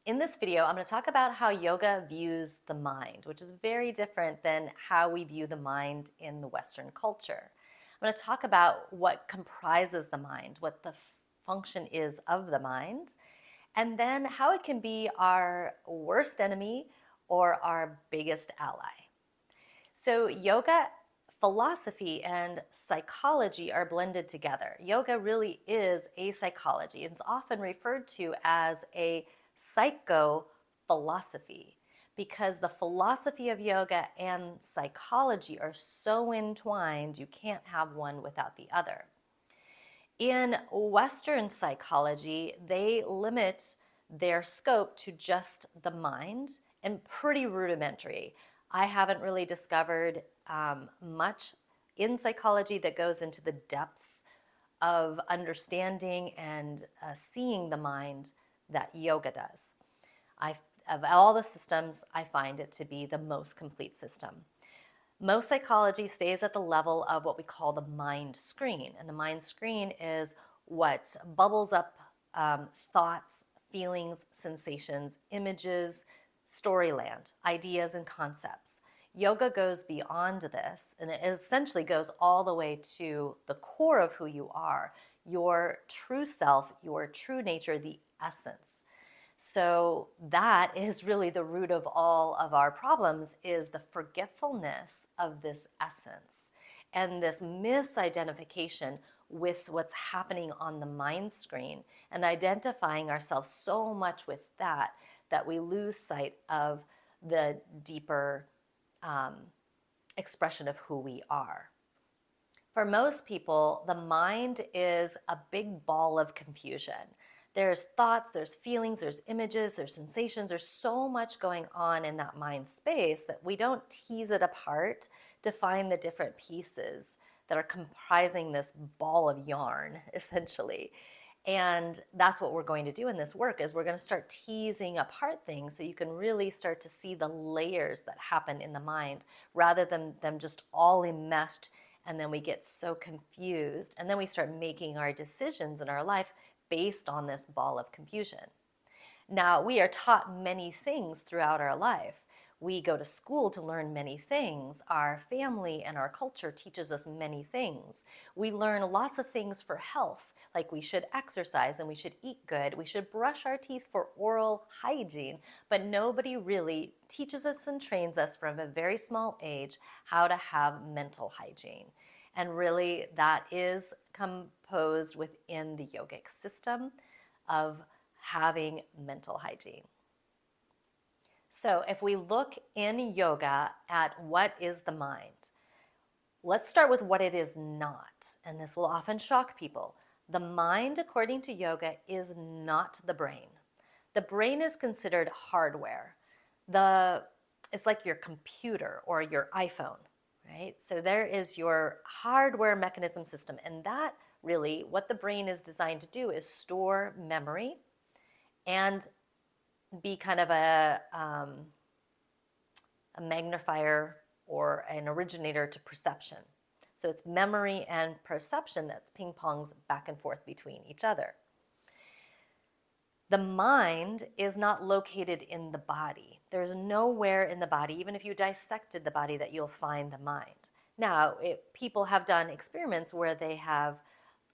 In this video, I'm going to talk about how yoga views the mind, which is very different than how we view the mind in the Western culture. I'm going to talk about what comprises the mind, what the function is of the mind, and then how it can be our worst enemy or our biggest ally. So yoga philosophy and psychology are blended together. Yoga really is a psychology. It's often referred to as a psycho philosophy because the philosophy of yoga and psychology are so entwined, you can't have one without the other. In Western psychology, they limit their scope to just the mind and pretty rudimentary. I haven't really discovered much in psychology that goes into the depths of understanding and seeing the mind that yoga does. Of all the systems, I find it to be the most complete system. Most psychology stays at the level of what we call the mind screen. And the mind screen is what bubbles up thoughts, feelings, sensations, images, storyland, ideas, and concepts. Yoga goes beyond this, and it essentially goes all the way to the core of who you are, your true self, your true nature, the essence. So that is really the root of all of our problems, is the forgetfulness of this essence and this misidentification with what's happening on the mind screen and identifying ourselves so much with that that we lose sight of the deeper expression of who we are. For most people, the mind is a big ball of confusion. There's thoughts, there's feelings, there's images, there's sensations. There's so much going on in that mind space that we don't tease it apart to find the different pieces that are comprising this ball of yarn, essentially. And that's what we're going to do in this work, is we're going to start teasing apart things so you can really start to see the layers that happen in the mind rather than them just all enmeshed, and then we get so confused and then we start making our decisions in our life based on this ball of confusion. Now, we are taught many things throughout our life. We go to school to learn many things. Our family and our culture teaches us many things. We learn lots of things for health, like we should exercise and we should eat good. We should brush our teeth for oral hygiene, but nobody really teaches us and trains us from a very small age how to have mental hygiene. And really, that is composed within the yogic system of having mental hygiene. So if we look in yoga at what is the mind, let's start with what it is not. And this will often shock people. The mind, according to yoga, is not the brain. The brain is considered hardware. It's like your computer or your iPhone, right? So there is your hardware mechanism system. And that really, what the brain is designed to do is store memory and be kind of a magnifier or an originator to perception. So it's memory and perception that's ping-pongs back and forth between each other. The mind is not located in the body. There's nowhere in the body, even if you dissected the body, that you'll find the mind. Now, people have done experiments where they have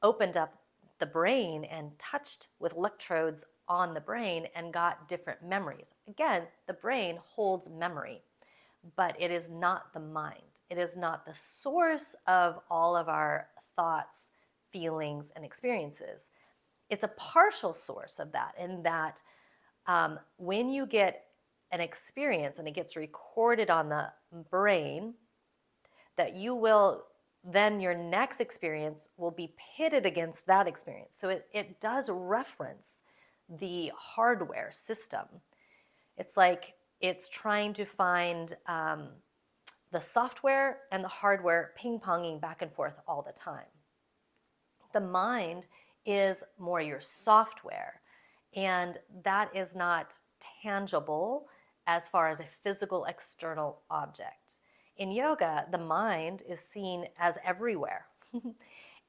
opened up the brain and touched with electrodes on the brain and got different memories. Again, the brain holds memory, but it is not the mind. It is not the source of all of our thoughts, feelings, and experiences. It's a partial source of that, in that when you get an experience and it gets recorded on the brain, that you will then your next experience will be pitted against that experience. So it does reference the hardware system. It's like it's trying to find the software and the hardware ping-ponging back and forth all the time. The mind is more your software, and that is not tangible as far as a physical external object. In yoga, the mind is seen as everywhere.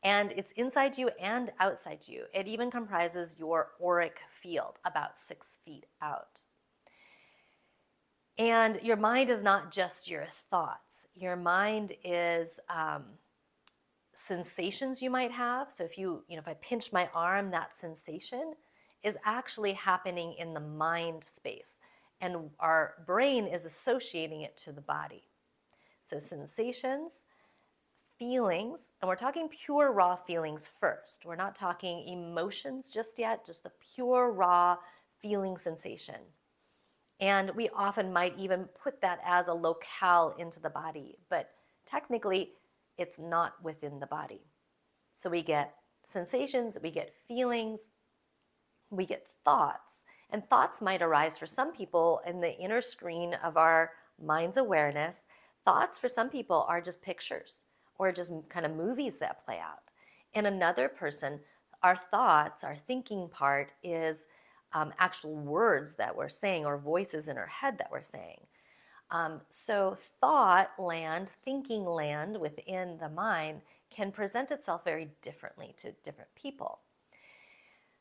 And it's inside you and outside you. It even comprises your auric field, about 6 feet out. And your mind is not just your thoughts. Your mind is sensations you might have. So if I pinch my arm, that sensation is actually happening in the mind space. And our brain is associating it to the body. So sensations, feelings, and we're talking pure raw feelings first. We're not talking emotions just yet, just the pure raw feeling sensation. And we often might even put that as a locale into the body, but technically it's not within the body. So we get sensations, we get feelings, we get thoughts, and thoughts might arise for some people in the inner screen of our mind's awareness. Thoughts for some people are just pictures or just kind of movies that play out. In another person, our thoughts, our thinking part is actual words that we're saying or voices in our head that we're saying. So thought land, thinking land within the mind can present itself very differently to different people.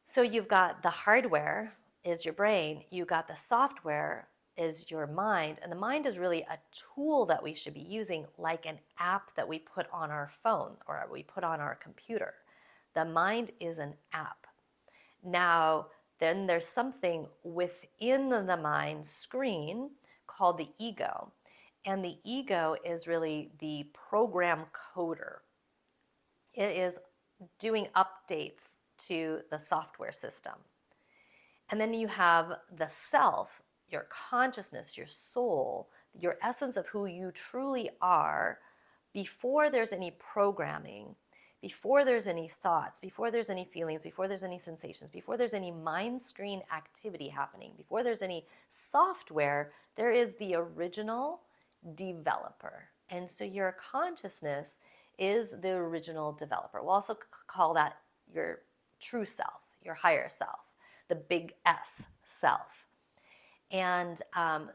So you've got the hardware is your brain, you got the software is your mind, and the mind is really a tool that we should be using, like an app that we put on our phone or we put on our computer. The mind is an app. Now, then there's something within the mind screen called the ego. And the ego is really the program coder. It is doing updates to the software system. And then you have the self, your consciousness, your soul, your essence of who you truly are before there's any programming, before there's any thoughts, before there's any feelings, before there's any sensations, before there's any mind screen activity happening, before there's any software, there is the original developer. And so your consciousness is the original developer. We'll also call that your true self, your higher self, the big S self. And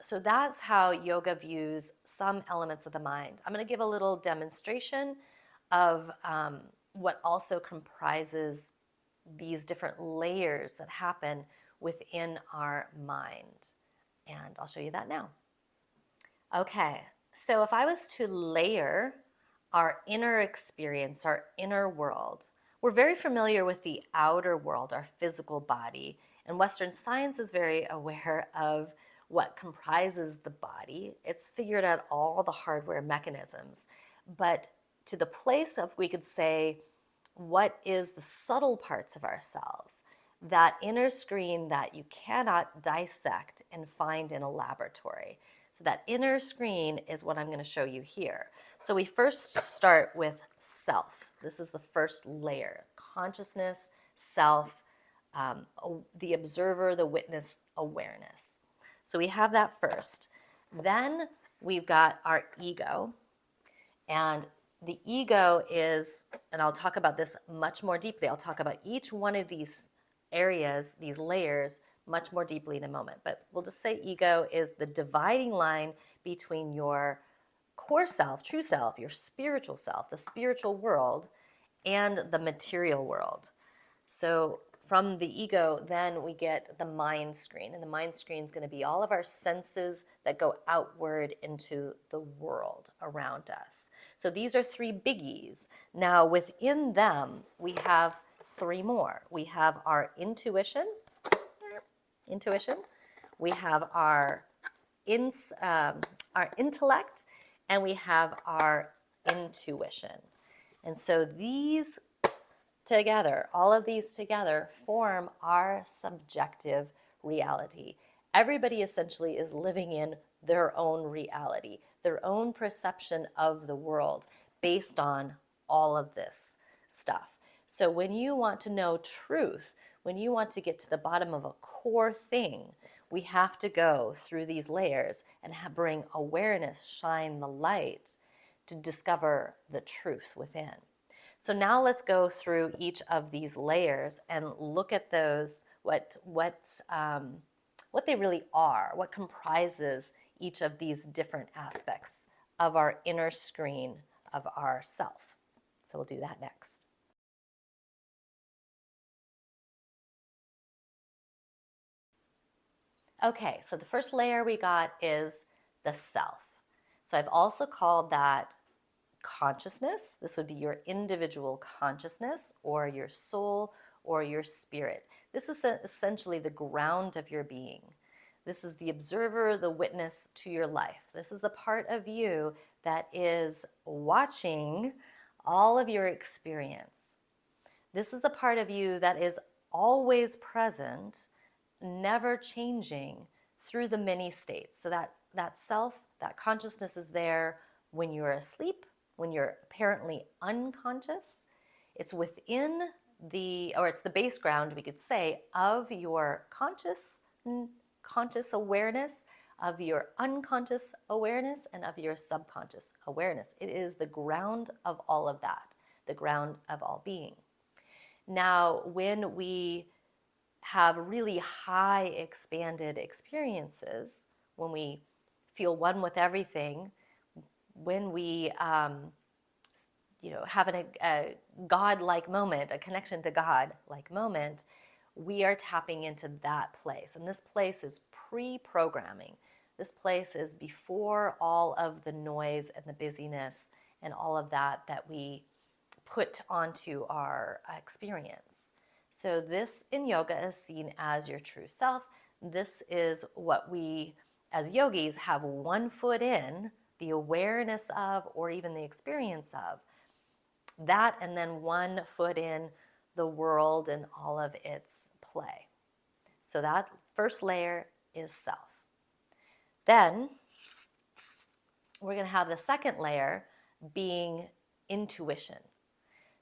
so that's how yoga views some elements of the mind. I'm going to give a little demonstration of what also comprises these different layers that happen within our mind. And I'll show you that now. Okay, so if I was to layer our inner experience, our inner world, we're very familiar with the outer world, our physical body, and Western science is very aware of what comprises the body. It's figured out all the hardware mechanisms. But to the place of, we could say, what is the subtle parts of ourselves, that inner screen that you cannot dissect and find in a laboratory. So that inner screen is what I'm going to show you here. So we first start with self. This is the first layer, consciousness, self, the observer, the witness, awareness. So we have that first. Then we've got our ego. And the ego is, and I'll talk about this much more deeply, I'll talk about each one of these areas, these layers, much more deeply in a moment. But we'll just say ego is the dividing line between your core self, true self, your spiritual self, the spiritual world, and the material world. So from the ego, then we get the mind screen. And the mind screen is going to be all of our senses that go outward into the world around us. So these are 3 biggies. Now within them, we have 3 more. We have our intuition. We have our intellect, and we have our intuition. And so these together, all of these together form our subjective reality. Everybody essentially is living in their own reality, their own perception of the world based on all of this stuff. So when you want to know truth, when you want to get to the bottom of a core thing, we have to go through these layers and bring awareness, shine the light to discover the truth within. So now let's go through each of these layers and look at those, what they really are, what comprises each of these different aspects of our inner screen of our self. So we'll do that next. Okay, so the first layer we got is the self. So I've also called that consciousness. This would be your individual consciousness or your soul or your spirit. This is essentially the ground of your being. This is the observer, the witness to your life. This is the part of you that is watching all of your experience. This is the part of you that is always present, never changing through the many states. So that self, that consciousness is there when you're asleep, when you're apparently unconscious. It's within or it's the base ground, we could say, of your conscious awareness, of your unconscious awareness, and of your subconscious awareness. It is the ground of all of that, the ground of all being. Now, when we have really high expanded experiences, when we feel one with everything, when we have a God-like moment, a connection to God-like moment, we are tapping into that place. And this place is pre-programming. This place is before all of the noise and the busyness and all of that we put onto our experience. So this in yoga is seen as your true self. This is what we as yogis have one foot in, the awareness of, or even the experience of that, and then one foot in the world and all of its play. So that first layer is self. Then we're going to have the second layer being intuition.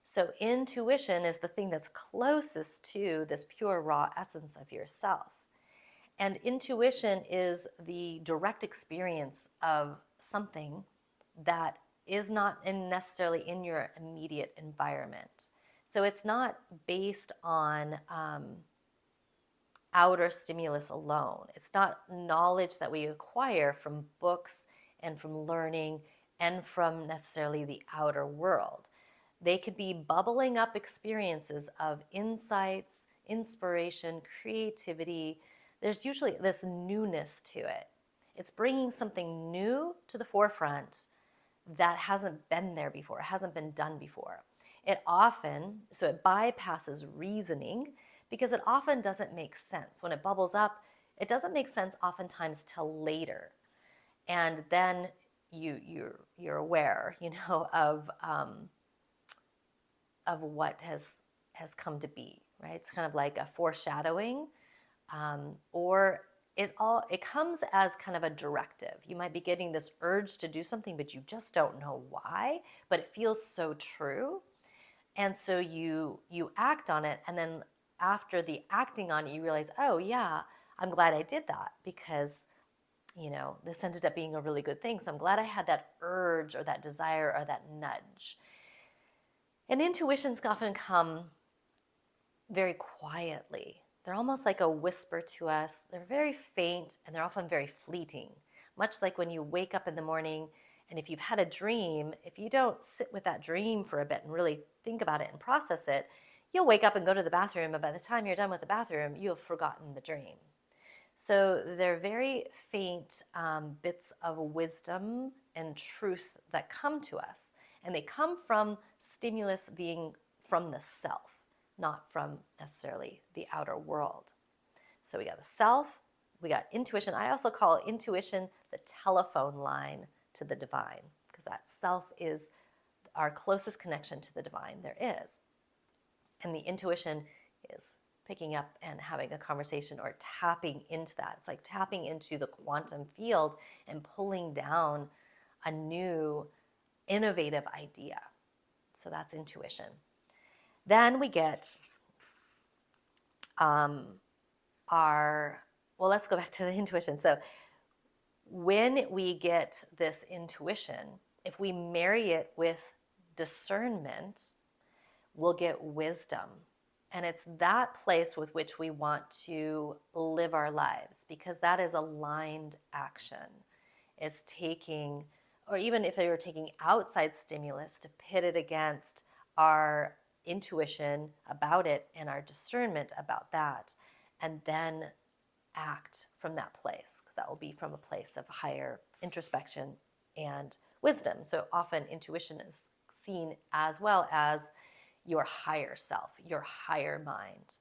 So intuition is the thing that's closest to this pure raw essence of yourself. And intuition is the direct experience of something that is not necessarily in your immediate environment. So it's not based on outer stimulus alone. It's not knowledge that we acquire from books and from learning and from necessarily the outer world. They could be bubbling up experiences of insights, inspiration, creativity. There's usually this newness to it. It's bringing something new to the forefront that hasn't been there before, hasn't been done before. It bypasses reasoning because it often doesn't make sense. When it bubbles up, it doesn't make sense oftentimes till later. And then you're aware, of what has come to be, right? It's kind of like a foreshadowing, or it comes as kind of a directive. You might be getting this urge to do something, but you just don't know why, but it feels so true. And so you act on it, and then after the acting on it, you realize, oh yeah, I'm glad I did that because this ended up being a really good thing. So I'm glad I had that urge or that desire or that nudge. And intuitions often come very quietly. They're almost like a whisper to us. They're very faint and they're often very fleeting. Much like when you wake up in the morning and if you've had a dream, if you don't sit with that dream for a bit and really think about it and process it, you'll wake up and go to the bathroom, and by the time you're done with the bathroom, you'll have forgotten the dream. So they're very faint bits of wisdom and truth that come to us. And they come from stimulus being from the self, not from necessarily the outer world. So we got the self, we got intuition. I also call intuition the telephone line to the divine, because that self is our closest connection to the divine there is. And the intuition is picking up and having a conversation or tapping into that. It's like tapping into the quantum field and pulling down a new innovative idea. So that's intuition. Then we get let's go back to the intuition. So when we get this intuition, if we marry it with discernment, we'll get wisdom. And it's that place with which we want to live our lives, because that is aligned action. It's taking, or even if they were taking outside stimulus, to pit it against our intuition about it and our discernment about that, and then act from that place, because that will be from a place of higher introspection and wisdom. So often intuition is seen as well as your higher self, your higher mind.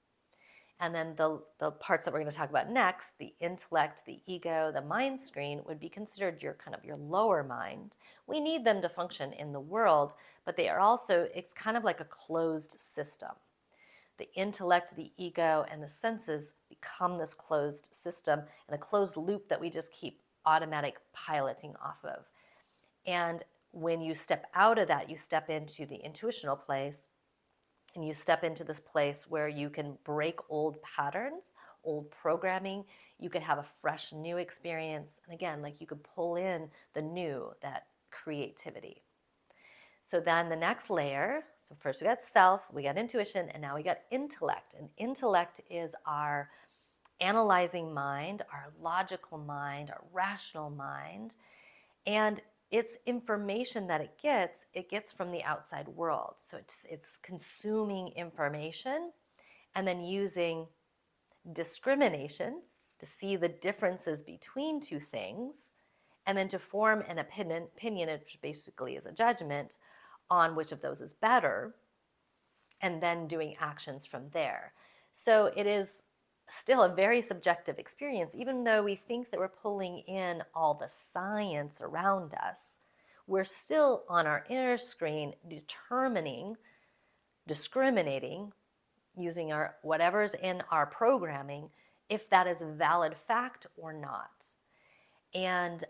And then the parts that we're going to talk about next, the intellect, the ego, the mind screen, would be considered your kind of your lower mind. We need them to function in the world, but they are also, it's kind of like a closed system. The intellect, the ego, and the senses become this closed system and a closed loop that we just keep automatic piloting off of. And when you step out of that, you step into the intuitional place, and you step into this place where you can break old patterns, old programming. You could have a fresh new experience. And again, like you could pull in the new, that creativity. So then the next layer, so first we got self, we got intuition, and now we got intellect. And intellect is our analyzing mind, our logical mind, our rational mind. And it's information that it gets from the outside world. So it's consuming information and then using discrimination to see the differences between two things, and then to form an opinion, which basically is a judgment on which of those is better, and then doing actions from there. So it is still a very subjective experience, even though we think that we're pulling in all the science around us. We're still on our inner screen determining, discriminating, using our whatever's in our programming, if that is a valid fact or not. And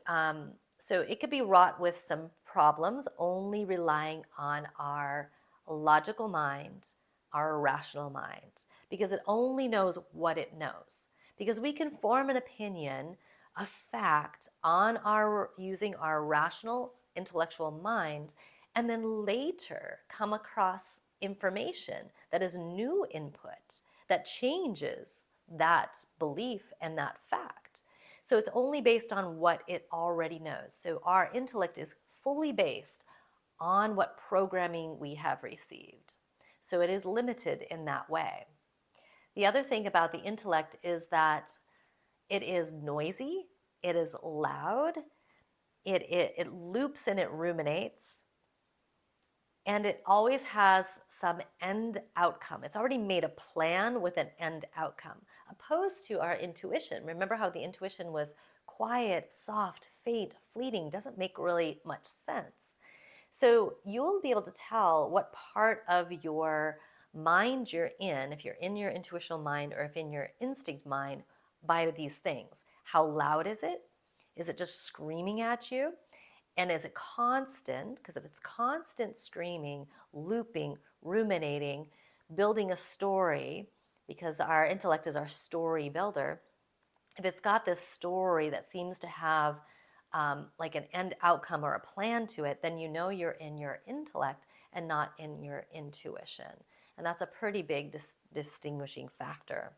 so it could be wrought with some problems, only relying on our logical mind, our rational mind, because it only knows what it knows. Because we can form an opinion, a fact, on our using our rational intellectual mind, and then later come across information that is new input that changes that belief and that fact. So it's only based on what it already knows. So our intellect is fully based on what programming we have received. So it is limited in that way. The other thing about the intellect is that it is noisy, it is loud, it loops and it ruminates, and it always has some end outcome. It's already made a plan with an end outcome, opposed to our intuition. Remember how the intuition was quiet, soft, faint, fleeting, doesn't make really much sense. So you'll be able to tell what part of your mind you're in, if you're in your intuitional mind or if in your instinct mind, by these things. How loud is it? Is it just screaming at you? And is it constant? Because if it's constant screaming, looping, ruminating, building a story, because our intellect is our story builder, if it's got this story that seems to have like an end outcome or a plan to it, then you know you're in your intellect and not in your intuition. And that's a pretty big distinguishing factor.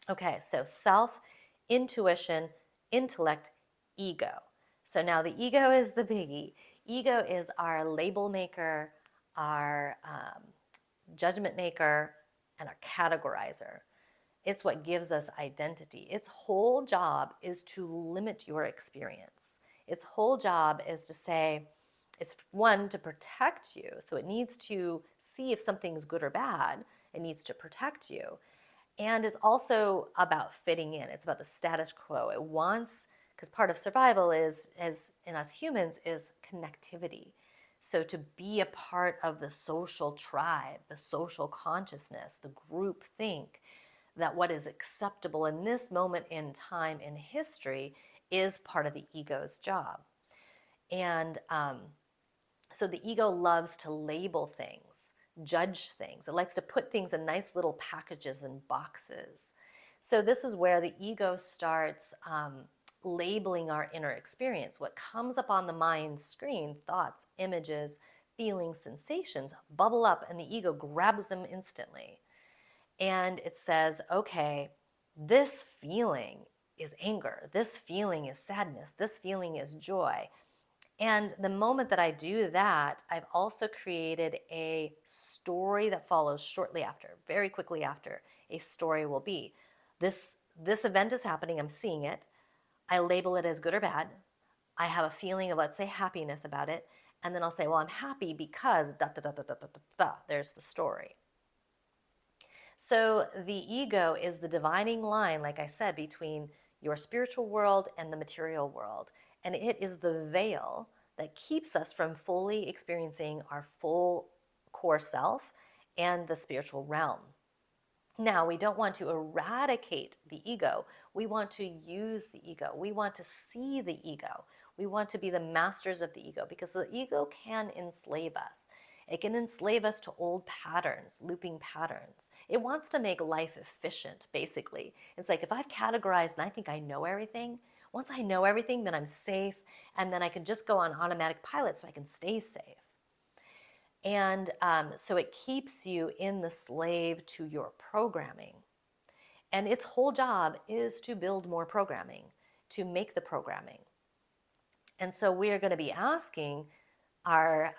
Okay, so self, intuition, intellect, ego. So now the ego is the biggie. Ego is our label maker, our judgment maker, and our categorizer. It's what gives us identity. Its whole job is to limit your experience. Its whole job is to say, it's one, to protect you. So it needs to see if something's good or bad. It needs to protect you. And it's also about fitting in. It's about the status quo. It wants, because part of survival is, as in us humans, is connectivity. So to be a part of the social tribe, the social consciousness, the group think, that what is acceptable in this moment in time in history is part of the ego's job. And so the ego loves to label things, judge things. It likes to put things in nice little packages and boxes. So this is where the ego starts labeling our inner experience. What comes up on the mind screen, thoughts, images, feelings, sensations, bubble up, and the ego grabs them instantly. And it says, okay, this feeling is anger, this feeling is sadness, this feeling is joy. And the moment that I do that, I've also created a story that follows shortly after, very quickly after. A story will be. this event is happening, I'm seeing it, I label it as good or bad. I have a feeling of, let's say, happiness about it, and then I'll say, well, I'm happy because da da da da da da da da. There's the story. So the ego is the dividing line, like I said, between your spiritual world and the material world. And it is the veil that keeps us from fully experiencing our full core self and the spiritual realm. Now, we don't want to eradicate the ego. We want to use the ego. We want to see the ego. We want to be the masters of the ego, because the ego can enslave us. It can enslave us to old patterns, looping patterns. It wants to make life efficient, basically. It's like, if I've categorized and I think I know everything, once I know everything, then I'm safe, and then I can just go on automatic pilot so I can stay safe. And so it keeps you in the slave to your programming. And its whole job is to build more programming, to make the programming. And so we are going to be asking our,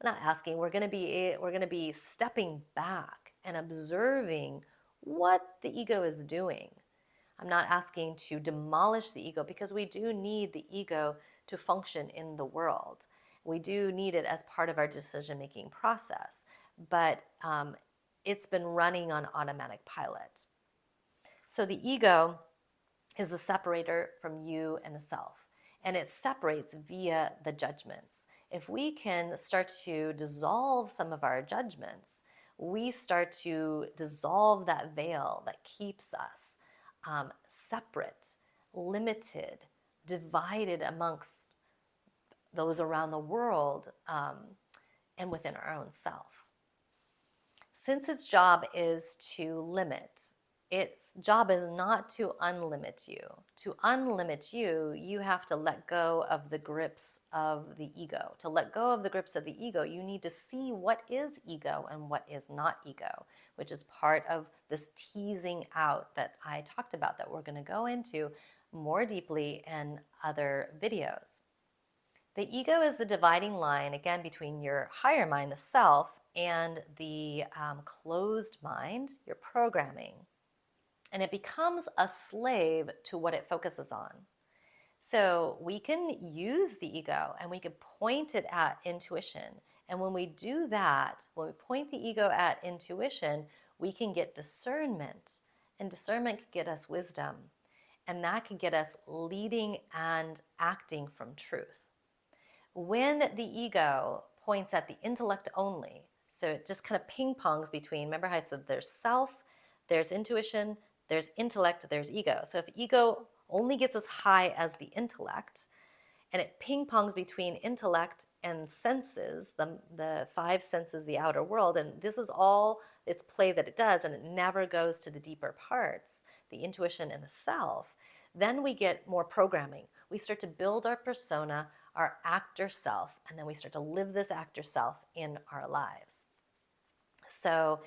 not asking, we're going to be stepping back and observing what the ego is doing. I'm not asking to demolish the ego, because we do need the ego to function in the world. We do need it as part of our decision-making process, but it's been running on automatic pilot. So the ego is the separator from you and the self, and it separates via the judgments. If we can start to dissolve some of our judgments, we start to dissolve that veil that keeps us separate, limited, divided amongst those around the world, and within our own self. Since its job is to limit, its job is not to unlimit you. To unlimit you, you have to let go of the grips of the ego. To let go of the grips of the ego, you need to see what is ego and what is not ego, which is part of this teasing out that I talked about, that we're going to go into more deeply in other videos. The ego is the dividing line, again, between your higher mind, the self, and the closed mind, your programming. And it becomes a slave to what it focuses on. So we can use the ego and we can point it at intuition. And when we do that, when we point the ego at intuition, we can get discernment. And discernment can get us wisdom. And that can get us leading and acting from truth. When the ego points at the intellect only, so it just kind of ping-pongs between, remember how I said there's self, there's intuition, there's intellect, there's ego. So if ego only gets as high as the intellect, and it ping-pongs between intellect and senses, the five senses, the outer world, and this is all its play that it does, and it never goes to the deeper parts, the intuition and the self, then we get more programming. We start to build our persona, our actor self, and then we start to live this actor self in our lives. So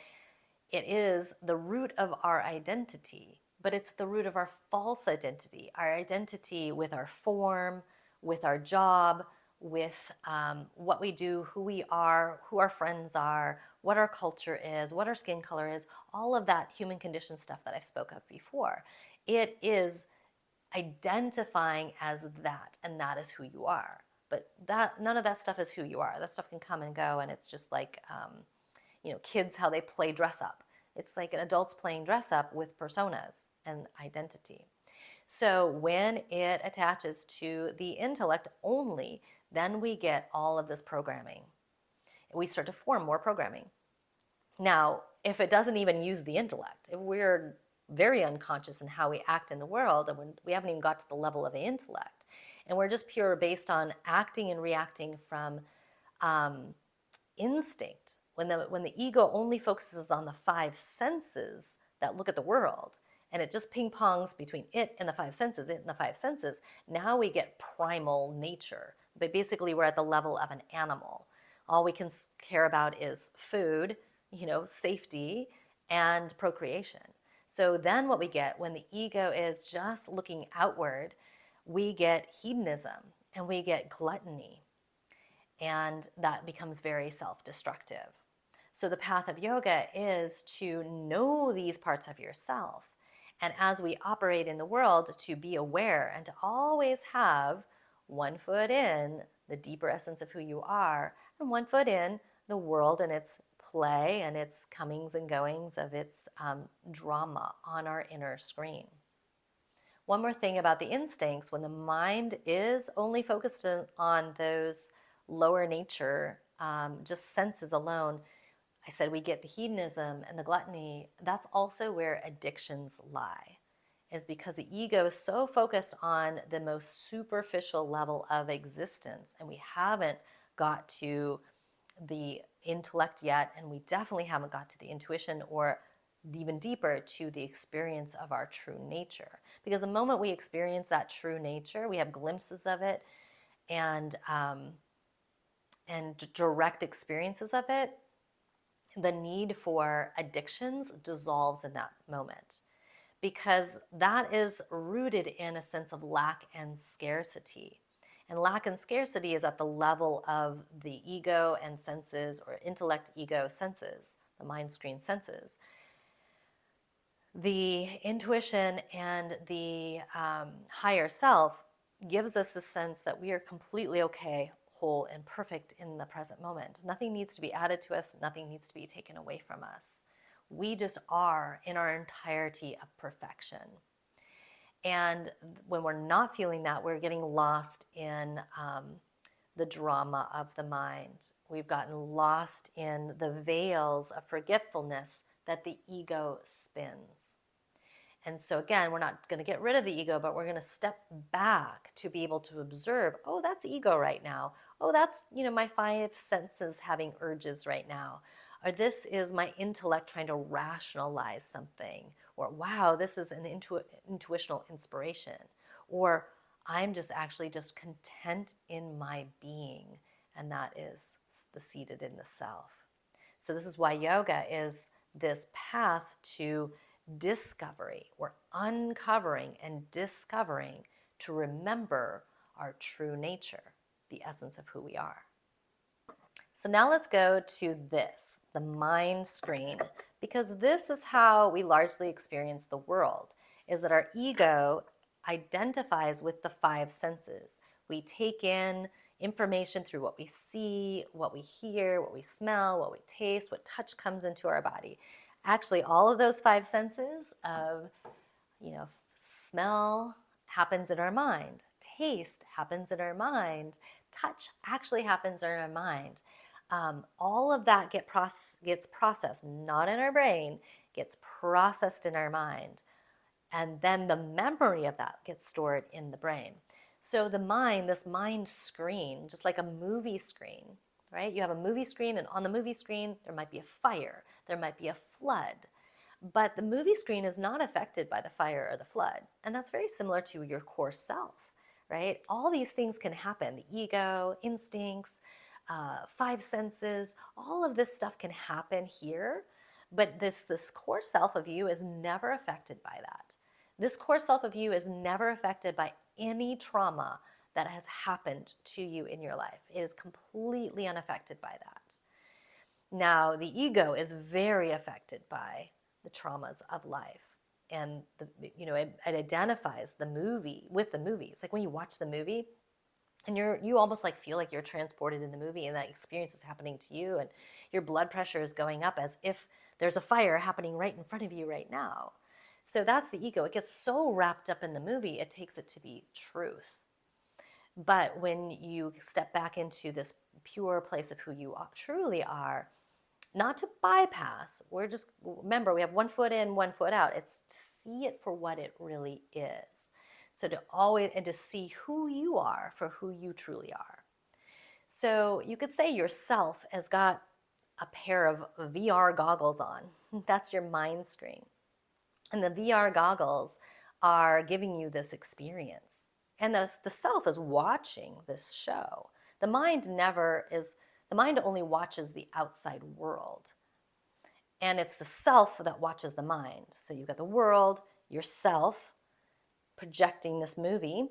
it is the root of our identity, but it's the root of our false identity, our identity with our form, with our job, with what we do, who we are, who our friends are, what our culture is, what our skin color is, all of that human condition stuff that I've spoke of before. It is identifying as that, and that is who you are. But none of that stuff is who you are. That stuff can come and go, and it's just like kids, how they play dress up. It's like an adults playing dress up with personas and identity. So when it attaches to the intellect only, then we get all of this programming. We start to form more programming. Now, if it doesn't even use the intellect, if we're very unconscious in how we act in the world, and we haven't even got to the level of the intellect, and we're just pure based on acting and reacting from instinct, when the ego only focuses on the five senses that look at the world, and it just ping-pongs between it and the five senses, now we get primal nature. But basically, we're at the level of an animal. All we can care about is food, safety, and procreation. So then what we get when the ego is just looking outward, we get hedonism and we get gluttony. And that becomes very self-destructive. So the path of yoga is to know these parts of yourself And as we operate in the world, to be aware and to always have one foot in the deeper essence of who you are, and one foot in the world and its play and its comings and goings of its drama on our inner screen. One more thing about the instincts: when the mind is only focused on those lower nature, just senses alone, I said we get the hedonism and the gluttony. That's also where addictions lie, is because the ego is so focused on the most superficial level of existence, and we haven't got to the intellect yet, and we definitely haven't got to the intuition, or even deeper to the experience of our true nature. Because the moment we experience that true nature, we have glimpses of it and direct experiences of it, the need for addictions dissolves in that moment, because that is rooted in a sense of lack and scarcity. And lack and scarcity is at the level of the ego and senses, or intellect, ego, senses, the mind screen senses. The intuition and the higher self gives us the sense that we are completely okay, whole, and perfect in the present moment. Nothing needs to be added to us, nothing needs to be taken away from us. We just are in our entirety of perfection. And when we're not feeling that, we're getting lost in the drama of the mind. We've gotten lost in the veils of forgetfulness that the ego spins. And so again, we're not going to get rid of the ego, but we're going to step back to be able to observe, oh, that's ego right now. Oh, that's, my five senses having urges right now. Or this is my intellect trying to rationalize something. Or wow, this is an intuitional inspiration. Or I'm just actually just content in my being. And that is the seated in the self. So this is why yoga is this path to discovery. We're uncovering and discovering to remember our true nature, the essence of who we are. So now let's go to this, the mind screen, because this is how we largely experience the world, is that our ego identifies with the five senses. We take in information through what we see, what we hear, what we smell, what we taste, what touch comes into our body. Actually, all of those five senses of, smell happens in our mind, taste happens in our mind, touch actually happens in our mind. All of that gets processed, not in our brain, gets processed in our mind. And then the memory of that gets stored in the brain. So the mind, this mind screen, just like a movie screen, right? You have a movie screen, and on the movie screen, there might be a fire, there might be a flood. But the movie screen is not affected by the fire or the flood. And that's very similar to your core self, right? All these things can happen: the ego, instincts, five senses, all of this stuff can happen here. But this core self of you is never affected by that. This core self of you is never affected by any trauma that has happened to you in your life. It is completely unaffected by that. Now, the ego is very affected by the traumas of life. And it identifies the movie with the movie. It's like when you watch the movie, and you almost like feel like you're transported in the movie, and that experience is happening to you, and your blood pressure is going up as if there's a fire happening right in front of you right now. So that's the ego. It gets so wrapped up in the movie, it takes it to be truth. But when you step back into this pure place of who you truly are, not to bypass, remember, we have one foot in, one foot out. It's to see it for what it really is. So to see who you are for who you truly are. So you could say yourself has got a pair of VR goggles on. That's your mind screen. And the VR goggles are giving you this experience. And the self is watching this show. The mind only watches the outside world. And it's the self that watches the mind. So you've got the world, yourself, projecting this movie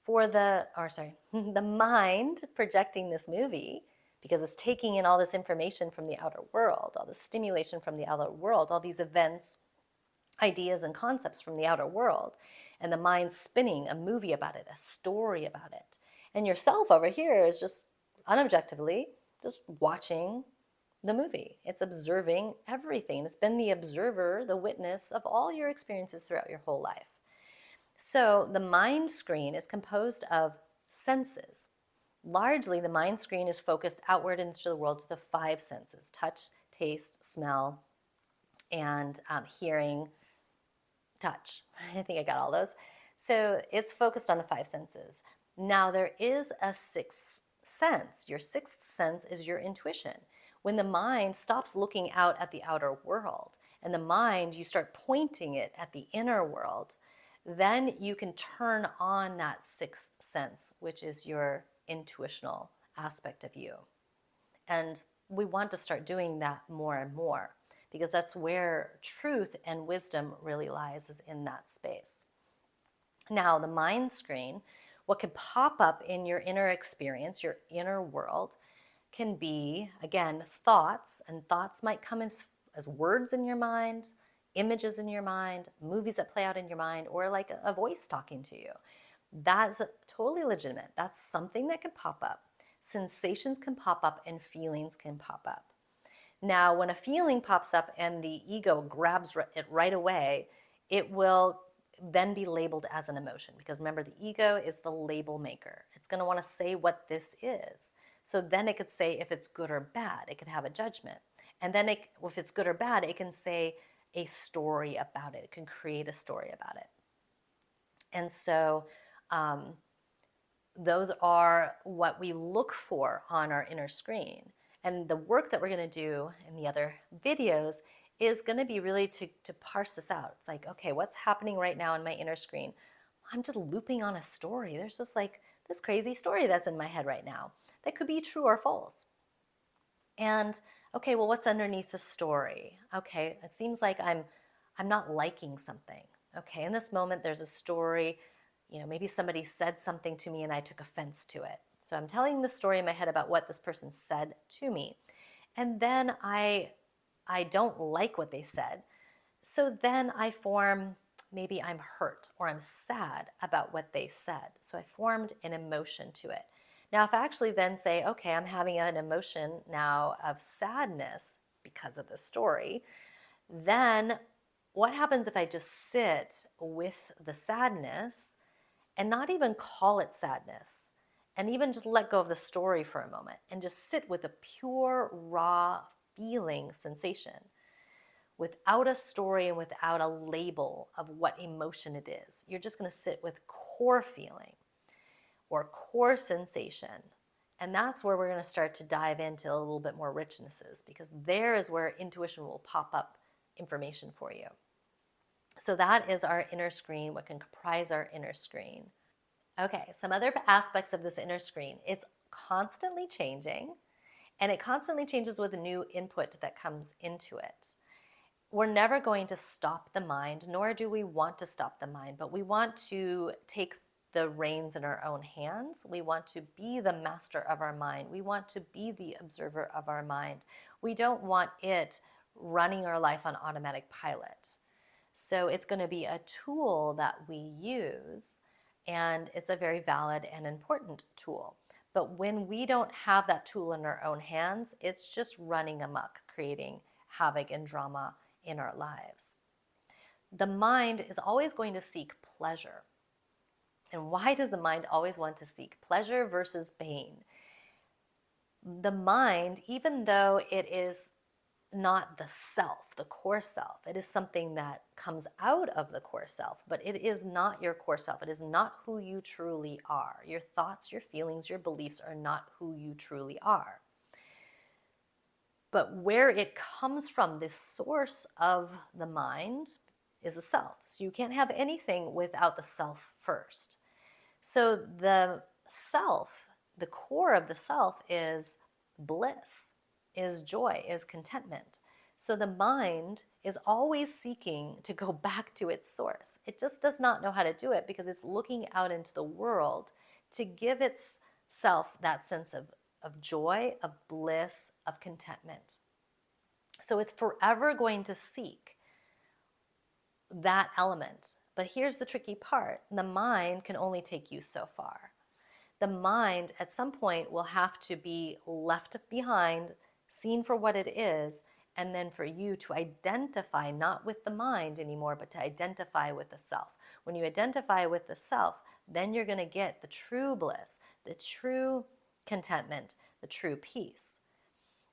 the mind projecting this movie, because it's taking in all this information from the outer world, all the stimulation from the outer world, all these events ideas and concepts from the outer world, and the mind spinning a movie about it, a story about it. And yourself over here is just unobjectively just watching the movie. It's observing everything. It's been the observer, the witness of all your experiences throughout your whole life. So the mind screen is composed of senses. Largely, the mind screen is focused outward into the world to the five senses: touch, taste, smell, and hearing, touch. I think I got all those. So it's focused on the five senses. Now, there is a sixth sense. Your sixth sense is your intuition. When the mind stops looking out at the outer world and the mind, you start pointing it at the inner world, then you can turn on that sixth sense, which is your intuitional aspect of you. And we want to start doing that more and more, because that's where truth and wisdom really lies, is in that space. Now, the mind screen, what can pop up in your inner experience, your inner world, can be, again, thoughts, and thoughts might come as words in your mind, images in your mind, movies that play out in your mind, or like a voice talking to you. That's totally legitimate. That's something that can pop up. Sensations can pop up and feelings can pop up. Now, when a feeling pops up and the ego grabs it right away, it will then be labeled as an emotion, because remember, the ego is the label maker. It's going to want to say what this is. So then it could say if it's good or bad. It could have a judgment. And then if it's good or bad, it can say a story about it. It can create a story about it. And so those are what we look for on our inner screen. And the work that we're going to do in the other videos is going to be really to parse this out. It's like, okay, what's happening right now in my inner screen? I'm just looping on a story. There's just like this crazy story that's in my head right now that could be true or false. And okay, well, what's underneath the story? Okay, it seems like I'm not liking something. Okay, in this moment, there's a story. Maybe somebody said something to me and I took offense to it. So I'm telling the story in my head about what this person said to me. And then I don't like what they said. So then I form, maybe I'm hurt or I'm sad about what they said. So I formed an emotion to it. Now, if I actually then say, okay, I'm having an emotion now of sadness because of the story, then what happens if I just sit with the sadness and not even call it sadness, and even just let go of the story for a moment and just sit with a pure, raw feeling sensation without a story and without a label of what emotion it is? You're just going to sit with core feeling or core sensation. And that's where we're going to start to dive into a little bit more richnesses, because there is where intuition will pop up information for you. So that is our inner screen, what can comprise our inner screen. Okay, some other aspects of this inner screen. It's constantly changing, and it constantly changes with new input that comes into it. We're never going to stop the mind, nor do we want to stop the mind, but we want to take the reins in our own hands. We want to be the master of our mind. We want to be the observer of our mind. We don't want it running our life on automatic pilot. So it's going to be a tool that we use, and it's a very valid and important tool. But when we don't have that tool in our own hands, it's just running amok, creating havoc and drama in our lives. The mind is always going to seek pleasure. And why does the mind always want to seek pleasure versus pain? The mind, even though it is not the self, the core self, it is something that comes out of the core self, but it is not your core self. It is not who you truly are. Your thoughts, your feelings, your beliefs are not who you truly are. But where it comes from, this source of the mind, is the self. So you can't have anything without the self first. So the self, the core of the self, is bliss, is joy, is contentment. So the mind is always seeking to go back to its source. It just does not know how to do it because it's looking out into the world to give itself that sense of joy, of bliss, of contentment. So it's forever going to seek that element. But here's the tricky part. The mind can only take you so far. The mind at some point will have to be left behind, seen for what it is, and then for you to identify not with the mind anymore, but to identify with the self. When you identify with the self, then you're going to get the true bliss, the true contentment, the true peace.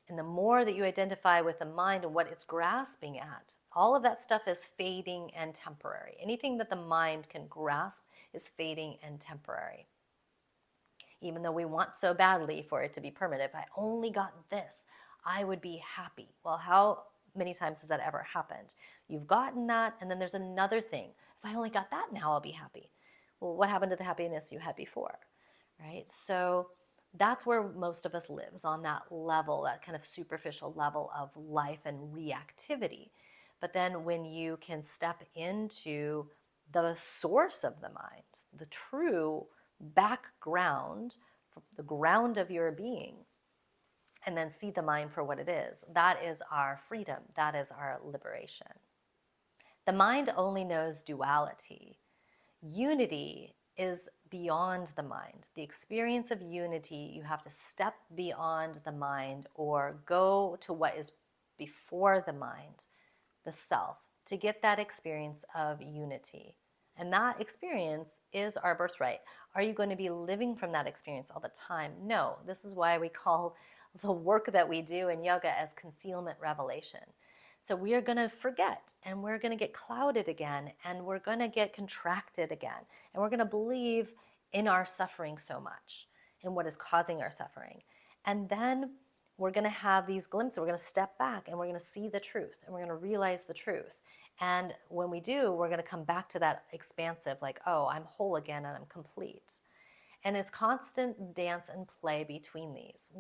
And the more that you identify with the mind and what it's grasping at, all of that stuff is fading and temporary. Anything that the mind can grasp is fading and temporary. Even though we want so badly for it to be permanent, if I only got this, I would be happy. Well, how many times has that ever happened? You've gotten that, and then there's another thing. If I only got that, now I'll be happy. Well, what happened to the happiness you had before, right? So that's where most of us lives, on that level, that kind of superficial level of life and reactivity. But then when you can step into the source of the mind, the true background, the ground of your being, and then see the mind for what it is, that is our freedom, that is our liberation. The mind only knows duality. Unity is beyond the mind. The experience of unity, you have to step beyond the mind or go to what is before the mind, the self, to get that experience of unity. And that experience is our birthright. Are you going to be living from that experience all the time? No. This is why we call the work that we do in yoga as concealment revelation. So we are going to forget, and we're going to get clouded again, and we're going to get contracted again, and we're going to believe in our suffering so much, in what is causing our suffering. And then we're going to have these glimpses. We're going to step back, and we're going to see the truth, and we're going to realize the truth. And when we do, we're going to come back to that expansive, like, oh, I'm whole again, and I'm complete. And it's constant dance and play between these.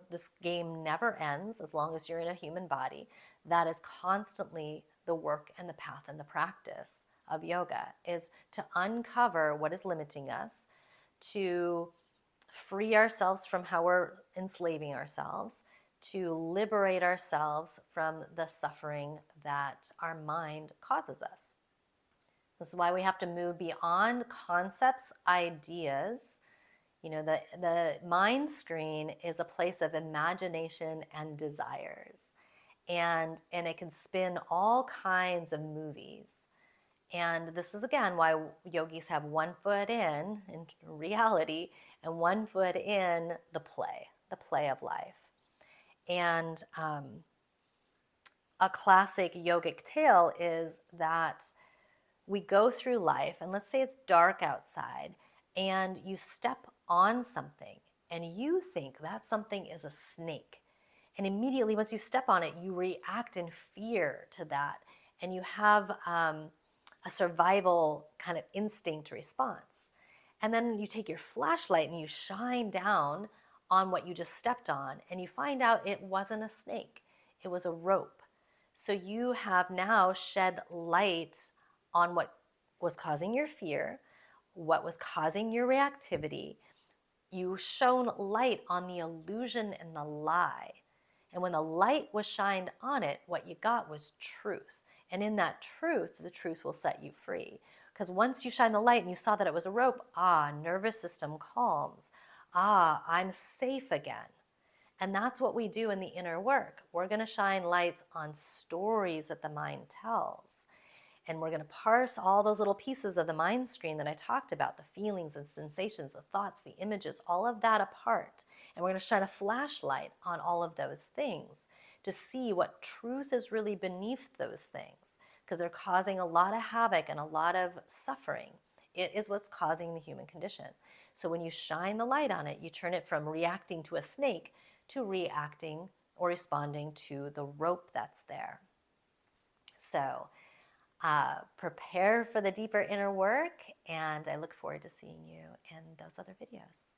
This game never ends as long as you're in a human body. That is constantly the work and the path and the practice of yoga, is to uncover what is limiting us, to free ourselves from how we're enslaving ourselves, to liberate ourselves from the suffering that our mind causes us. This is why we have to move beyond concepts, ideas. You know, the mind screen is a place of imagination and desires. And it can spin all kinds of movies. And this is, again, why yogis have one foot in reality and one foot in the play of life. And a classic yogic tale is that we go through life, and let's say it's dark outside, and you step on something, and you think that something is a snake. And immediately, once you step on it, you react in fear to that, and you have a survival kind of instinct response. And then you take your flashlight and you shine down on what you just stepped on, and you find out it wasn't a snake, it was a rope. So you have now shed light on what was causing your fear, what was causing your reactivity. You shone light on the illusion and the lie. And when the light was shined on it, what you got was truth. And in that truth, the truth will set you free. Because once you shine the light and you saw that it was a rope, nervous system calms. I'm safe again. And that's what we do in the inner work. We're going to shine lights on stories that the mind tells. And we're going to parse all those little pieces of the mind screen that I talked about, the feelings and sensations, the thoughts, the images, all of that apart. And we're going to shine a flashlight on all of those things to see what truth is really beneath those things, because they're causing a lot of havoc and a lot of suffering. It is what's causing the human condition. So when you shine the light on it, you turn it from reacting to a snake to reacting or responding to the rope that's there. So prepare for the deeper inner work, and I look forward to seeing you in those other videos.